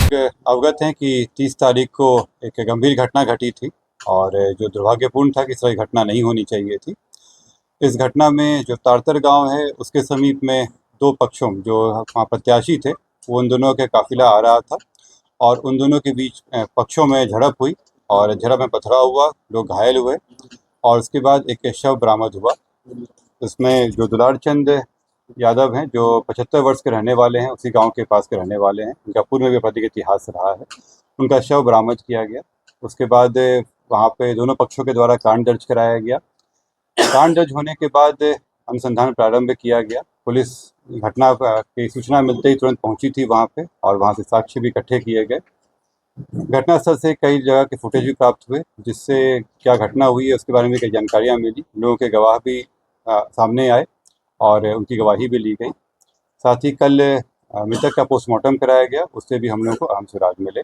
अवगत हैं कि 30 तारीख को एक गंभीर घटना घटी थी और जो दुर्भाग्यपूर्ण था कि इस तरह की घटना नहीं होनी चाहिए थी। इस घटना में जो तारतर गांव है उसके समीप में दो पक्षों जो वहाँ प्रत्याशी थे वो उन दोनों के काफिला आ रहा था और उन दोनों के बीच पक्षों में झड़प हुई और झड़प में पथराव हुआ, लोग घायल हुए और उसके बाद एक शव बरामद हुआ। उसमें जो दुलार चंद यादव हैं जो 75 वर्ष के रहने वाले हैं, उसी गांव के पास के रहने वाले हैं, उनका पूर्व में भी आपराधिक इतिहास रहा है, उनका शव बरामद किया गया। उसके बाद वहाँ पे दोनों पक्षों के द्वारा कांड दर्ज कराया गया। कांड दर्ज होने के बाद अनुसंधान प्रारंभ किया गया। पुलिस घटना की सूचना मिलते ही तुरंत पहुंची थी वहाँ पे और वहाँ से साक्ष्य भी इकट्ठे किए गए। घटनास्थल से कई जगह के फुटेज भी प्राप्त हुए जिससे क्या घटना हुई है उसके बारे में कई जानकारियाँ मिली। लोगों के गवाह भी सामने आए और उनकी गवाही भी ली गई। साथ ही कल मृतक का पोस्टमार्टम कराया गया, उससे भी हम लोगों को अहम सुराग मिले।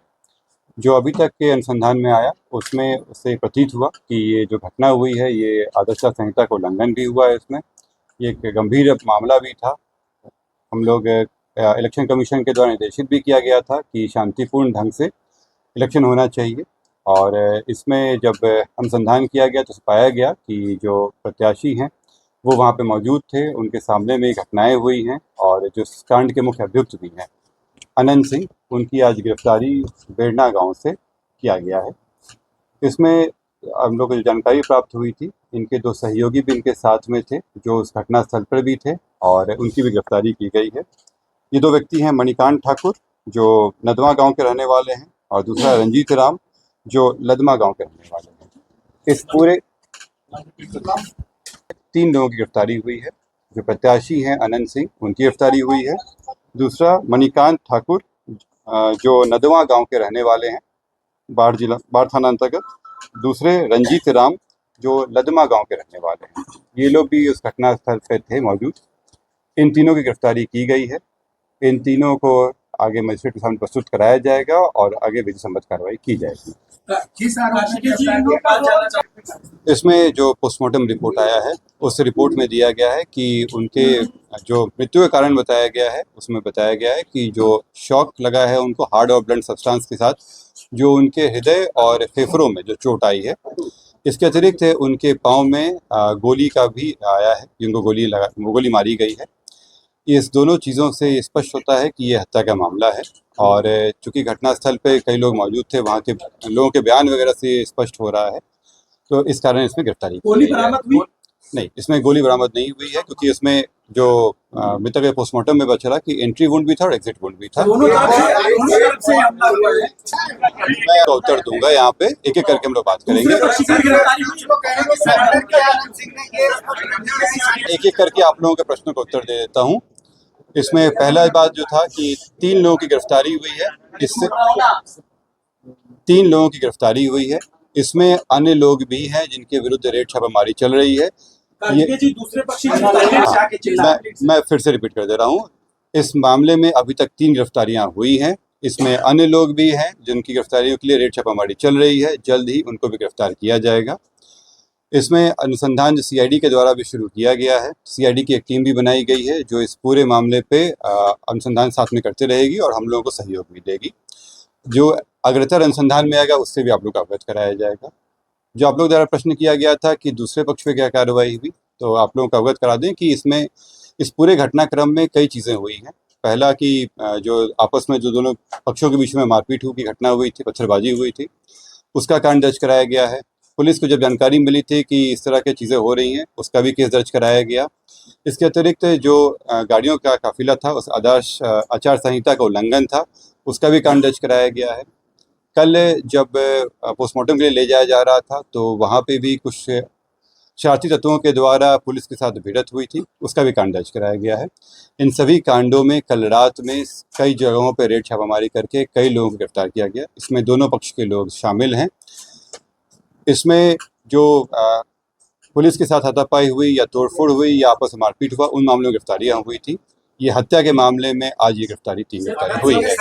जो अभी तक के अनुसंधान में आया उसमें उससे प्रतीत हुआ कि ये जो घटना हुई है ये आदर्श संहिता का उल्लंघन भी हुआ है। इसमें ये एक गंभीर मामला भी था। हम लोग इलेक्शन कमीशन के द्वारा निर्देशित भी किया गया था कि शांतिपूर्ण ढंग से इलेक्शन होना चाहिए और इसमें जब अनुसंधान किया गया तो पाया गया कि जो प्रत्याशी हैं वो वहाँ पे मौजूद थे, उनके सामने में घटनाएं हुई हैं और जो कांड के मुख्य अभियुक्त भी हैं अनंत सिंह, उनकी आज गिरफ्तारी बेड़ना गांव से किया गया है। इसमें हम लोग को जो जानकारी प्राप्त हुई थी, इनके दो सहयोगी भी इनके साथ में थे जो उस घटना स्थल पर भी थे और उनकी भी गिरफ्तारी की गई है। ये दो व्यक्ति हैं मणिकांत ठाकुर जो नदवा गांव के रहने वाले हैं और दूसरा रंजीत राम जो लदमा गांव के रहने वाले हैं। इस पूरे 3 लोगों की गिरफ्तारी हुई है। जो प्रत्याशी हैं अनंत सिंह, उनकी गिरफ्तारी हुई है। दूसरा मणिकांत ठाकुर जो नदवा गांव के रहने वाले हैं, बाढ़ थाना अंतर्गत। दूसरे रंजीत राम जो लदमा गांव के रहने वाले हैं। ये लोग भी उस घटना स्थल पर थे मौजूद। इन तीनों की गिरफ्तारी की गई है। इन तीनों को आगे मजिस्ट्रेट के सामने प्रस्तुत कराया जाएगा और आगे विधि सम्मत कार्रवाई की जाएगी। इसमें जो पोस्टमार्टम रिपोर्ट आया है उस रिपोर्ट में दिया गया है कि उनके जो मृत्यु का कारण बताया गया है उसमें बताया गया है कि जो शॉक लगा है उनको हार्ड और ब्लंट सब्सटेंस के साथ, जो उनके हृदय और फेफड़ों में जो चोट आई है। इसके अतिरिक्त उनके पाँव में गोली का भी आया है, जिनको गोली मारी गई है। इस दोनों चीज़ों से स्पष्ट होता है कि ये हत्या का मामला है और चूंकि घटनास्थल पे कई लोग मौजूद थे, वहाँ के लोगों के बयान वगैरह से स्पष्ट हो रहा है, तो इस कारण इसमें गिरफ्तारी गोली बरामद हुई नहीं, इसमें गोली बरामद नहीं हुई है क्योंकि इसमें जो मृतक के पोस्टमार्टम में बच रहा कि एंट्री वुंड भी था और एग्जिट वुंड भी था। मैं उत्तर दूंगा यहाँ पे, एक एक करके हम लोग बात करेंगे। एक एक करके आप लोगों के प्रश्नों का उत्तर दे देता हूँ। इसमें पहला बात जो था कि 3 लोगों की गिरफ्तारी हुई है। इससे 3 लोगों की गिरफ्तारी हुई है। इसमें अन्य लोग भी हैं जिनके विरुद्ध रेड छापामारी चल रही है। मैं फिर से रिपीट कर दे रहा हूँ, इस मामले में अभी तक 3 गिरफ्तारियां हुई हैं। इसमें अन्य लोग भी हैं जिनकी गिरफ्तारियों के लिए रेड छापामारी चल रही है। जल्द ही उनको भी गिरफ्तार किया जाएगा। इसमें अनुसंधान जो CID के द्वारा भी शुरू किया गया है, CID की एक टीम भी बनाई गई है जो इस पूरे मामले पे अनुसंधान साथ में करते रहेगी और हम लोगों को सहयोग भी देगी। जो अग्रतर अनुसंधान में आएगा उससे भी आप लोग को अवगत कराया जाएगा। जो आप लोग द्वारा प्रश्न किया गया था कि दूसरे पक्ष पे क्या कार्रवाई हुई, तो आप लोगों को अवगत करा दें कि इसमें इस पूरे घटनाक्रम में कई चीज़ें हुई हैं। पहला कि जो आपस में जो दोनों पक्षों के बीच में मारपीट की घटना हुई थी, पत्थरबाजी हुई थी, उसका कांड दर्ज कराया गया है। पुलिस को जब जानकारी मिली थी कि इस तरह की चीज़ें हो रही हैं, उसका भी केस दर्ज कराया गया। इसके अतिरिक्त जो गाड़ियों का काफिला था उस आदर्श आचार संहिता का उल्लंघन था, उसका भी कांड दर्ज कराया गया है। कल जब पोस्टमार्टम के लिए ले जाया जा रहा था तो वहाँ पे भी कुछ शरारती तत्वों के द्वारा पुलिस के साथ भिड़ंत हुई थी, उसका भी कांड दर्ज कराया गया है। इन सभी कांडों में कल रात में कई जगहों पर रेड छापामारी करके कई लोगों को गिरफ्तार किया गया। इसमें दोनों पक्ष के लोग शामिल हैं। इसमें जो पुलिस के साथ हाथापाई हुई या तोड़फोड़ हुई या आपस में मारपीट हुआ, उन मामलों में गिरफ्तारियाँ हुई थी। ये हत्या के मामले में आज ये 3 गिरफ्तारी हुई है।